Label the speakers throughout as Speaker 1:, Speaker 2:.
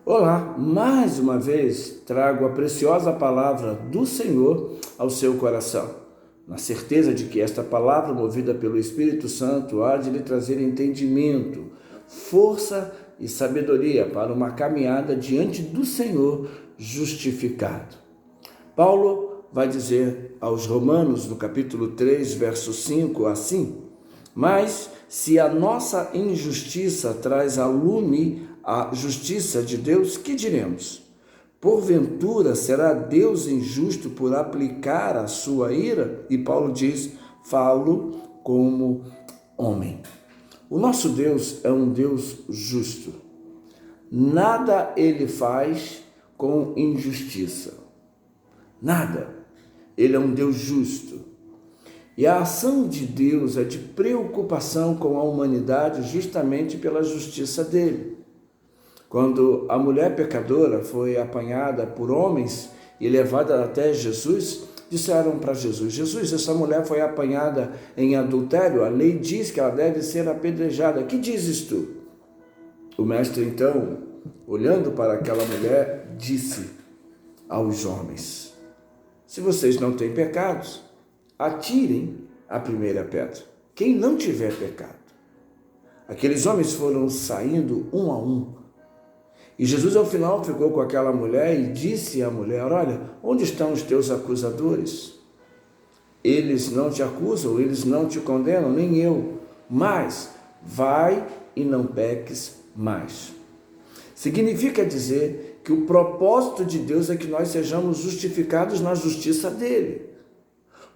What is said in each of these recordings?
Speaker 1: Olá, mais uma vez trago a preciosa palavra do Senhor ao seu coração, na certeza de que esta palavra, movida pelo Espírito Santo, há de lhe trazer entendimento, força e sabedoria para uma caminhada diante do Senhor justificado. Paulo vai dizer aos Romanos, no capítulo 3, verso 5, assim: mas se a nossa injustiça traz à lume a justiça de Deus, que diremos? Porventura será Deus injusto por aplicar a sua ira? E Paulo diz: falo como homem. O nosso Deus é um Deus justo. Nada ele faz com injustiça. Nada. Ele é um Deus justo. E a ação de Deus é de preocupação com a humanidade justamente pela justiça dele. Quando a mulher pecadora foi apanhada por homens e levada até Jesus, disseram para Jesus: Jesus, essa mulher foi apanhada em adultério, a lei diz que ela deve ser apedrejada. Que dizes tu? O mestre então, olhando para aquela mulher, disse aos homens: se vocês não têm pecados, atirem a primeira pedra. Quem não tiver pecado. Aqueles homens foram saindo um a um. E Jesus, ao final, ficou com aquela mulher e disse à mulher: olha, onde estão os teus acusadores? Eles não te acusam, eles não te condenam, nem eu. Mas vai e não peques mais. Significa dizer que o propósito de Deus é que nós sejamos justificados na justiça dele.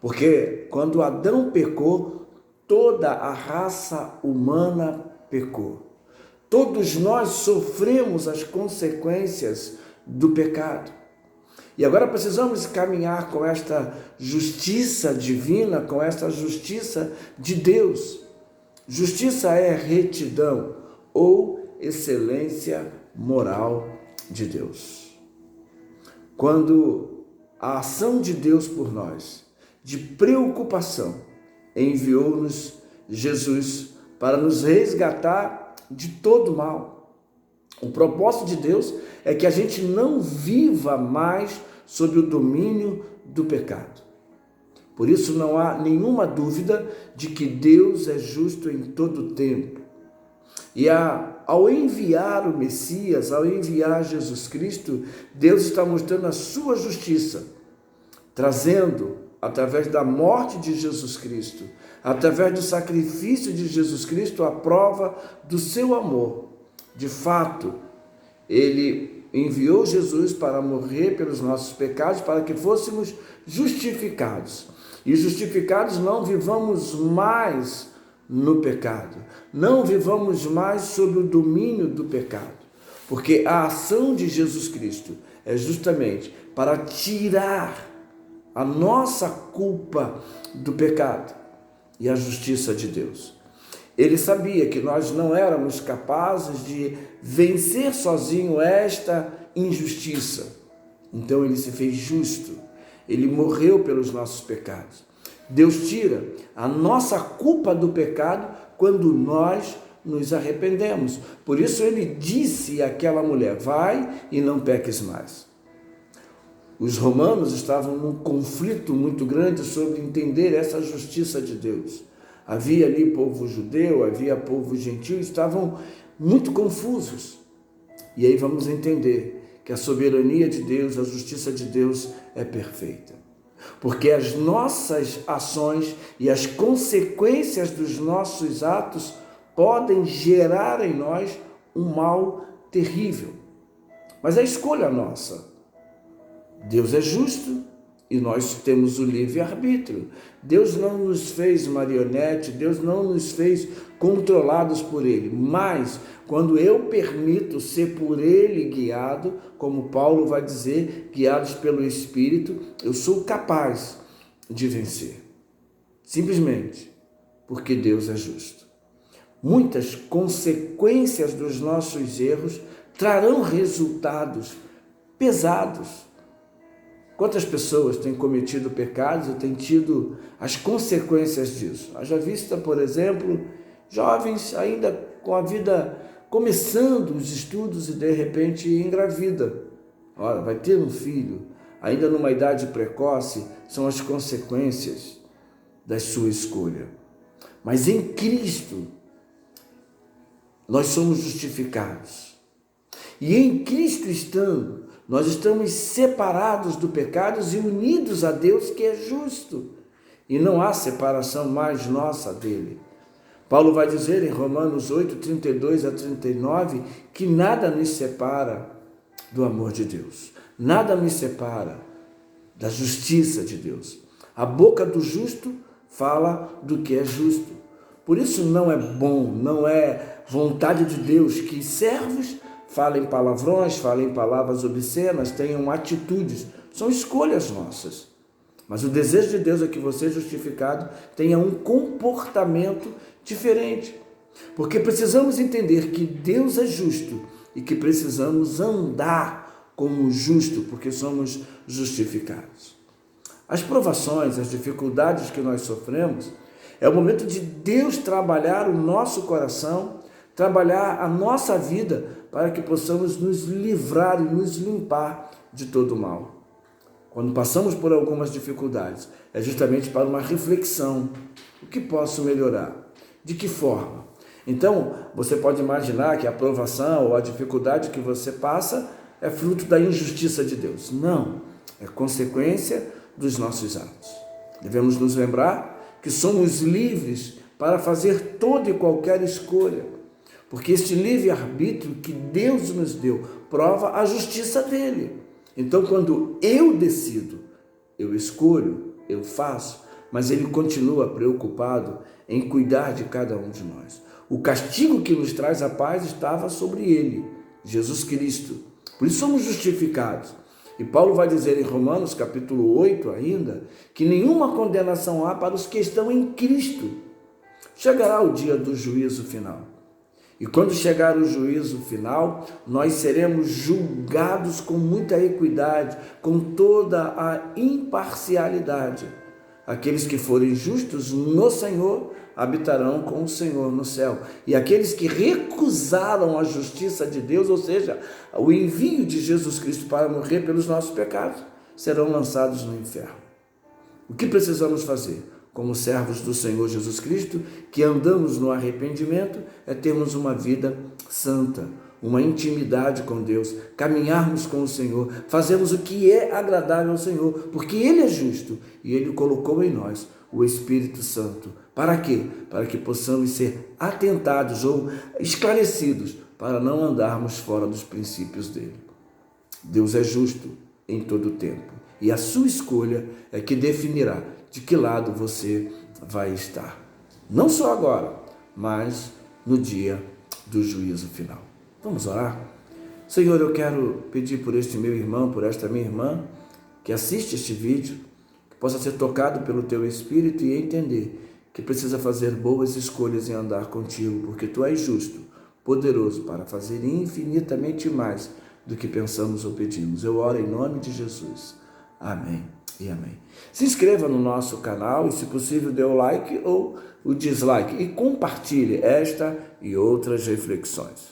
Speaker 1: Porque quando Adão pecou, toda a raça humana pecou. Todos nós sofremos as consequências do pecado. E agora precisamos caminhar com esta justiça divina, com esta justiça de Deus. Justiça é retidão ou excelência moral de Deus. Quando a ação de Deus por nós, de preocupação, enviou-nos Jesus para nos resgatar de todo mal. O propósito de Deus é que a gente não viva mais sob o domínio do pecado. Por isso não há nenhuma dúvida de que Deus é justo em todo o tempo. E ao enviar o Messias, ao enviar Jesus Cristo, Deus está mostrando a sua justiça, trazendo, através da morte de Jesus Cristo, através do sacrifício de Jesus Cristo, a prova do seu amor. De fato, ele enviou Jesus para morrer pelos nossos pecados, para que fôssemos justificados. E justificados não vivamos mais no pecado, não vivamos mais sob o domínio do pecado, porque a ação de Jesus Cristo é justamente para tirar a nossa culpa do pecado e a justiça de Deus. Ele sabia que nós não éramos capazes de vencer sozinho esta injustiça. Então ele se fez justo. Ele morreu pelos nossos pecados. Deus tira a nossa culpa do pecado quando nós nos arrependemos. Por isso ele disse àquela mulher: vai e não peques mais. Os romanos estavam num conflito muito grande sobre entender essa justiça de Deus. Havia ali povo judeu, havia povo gentil, estavam muito confusos. E aí vamos entender que a soberania de Deus, a justiça de Deus é perfeita. Porque as nossas ações e as consequências dos nossos atos podem gerar em nós um mal terrível. Mas é escolha nossa. Deus é justo e nós temos o livre-arbítrio. Deus não nos fez marionete, Deus não nos fez controlados por Ele. Mas, quando eu permito ser por Ele guiado, como Paulo vai dizer, guiados pelo Espírito, eu sou capaz de vencer. Simplesmente porque Deus é justo. Muitas consequências dos nossos erros trarão resultados pesados. Quantas pessoas têm cometido pecados e têm tido as consequências disso? Haja vista, por exemplo, jovens ainda com a vida começando os estudos e de repente engravida. Olha, vai ter um filho, ainda numa idade precoce, são as consequências da sua escolha. Mas em Cristo, nós somos justificados. E em Cristo estando, nós estamos separados do pecado e unidos a Deus, que é justo. E não há separação mais nossa dele. Paulo vai dizer em Romanos 8, 32 a 39, que nada nos separa do amor de Deus. Nada nos separa da justiça de Deus. A boca do justo fala do que é justo. Por isso não é bom, não é vontade de Deus que servos falem palavrões, falem palavras obscenas, tenham atitudes. São escolhas nossas. Mas o desejo de Deus é que você, justificado, tenha um comportamento diferente. Porque precisamos entender que Deus é justo e que precisamos andar como justo, porque somos justificados. As provações, as dificuldades que nós sofremos, é o momento de Deus trabalhar o nosso coração, trabalhar a nossa vida, para que possamos nos livrar e nos limpar de todo o mal. Quando passamos por algumas dificuldades, é justamente para uma reflexão. O que posso melhorar? De que forma? Então, você pode imaginar que a provação ou a dificuldade que você passa é fruto da injustiça de Deus. Não, é consequência dos nossos atos. Devemos nos lembrar que somos livres para fazer toda e qualquer escolha, porque este livre-arbítrio que Deus nos deu prova a justiça dele. Então, quando eu decido, eu escolho, eu faço, mas ele continua preocupado em cuidar de cada um de nós. O castigo que nos traz a paz estava sobre ele, Jesus Cristo. Por isso somos justificados. E Paulo vai dizer em Romanos capítulo 8 ainda, que nenhuma condenação há para os que estão em Cristo. Chegará o dia do juízo final. E quando chegar o juízo final, nós seremos julgados com muita equidade, com toda a imparcialidade. Aqueles que forem justos no Senhor habitarão com o Senhor no céu. E aqueles que recusaram a justiça de Deus, ou seja, o envio de Jesus Cristo para morrer pelos nossos pecados, serão lançados no inferno. O que precisamos fazer? Como servos do Senhor Jesus Cristo, que andamos no arrependimento, é termos uma vida santa, uma intimidade com Deus, caminharmos com o Senhor, fazermos o que é agradável ao Senhor, porque Ele é justo e Ele colocou em nós o Espírito Santo. Para quê? Para que possamos ser atentados ou esclarecidos para não andarmos fora dos princípios dele. Deus é justo em todo o tempo e a sua escolha é que definirá de que lado você vai estar. Não só agora, mas no dia do juízo final. Vamos orar? Senhor, eu quero pedir por este meu irmão, por esta minha irmã, que assiste este vídeo, que possa ser tocado pelo Teu Espírito e entender que precisa fazer boas escolhas em andar contigo, porque Tu és justo, poderoso para fazer infinitamente mais do que pensamos ou pedimos. Eu oro em nome de Jesus. Amém e amém. Se inscreva no nosso canal e, se possível, dê o like ou o dislike e compartilhe esta e outras reflexões.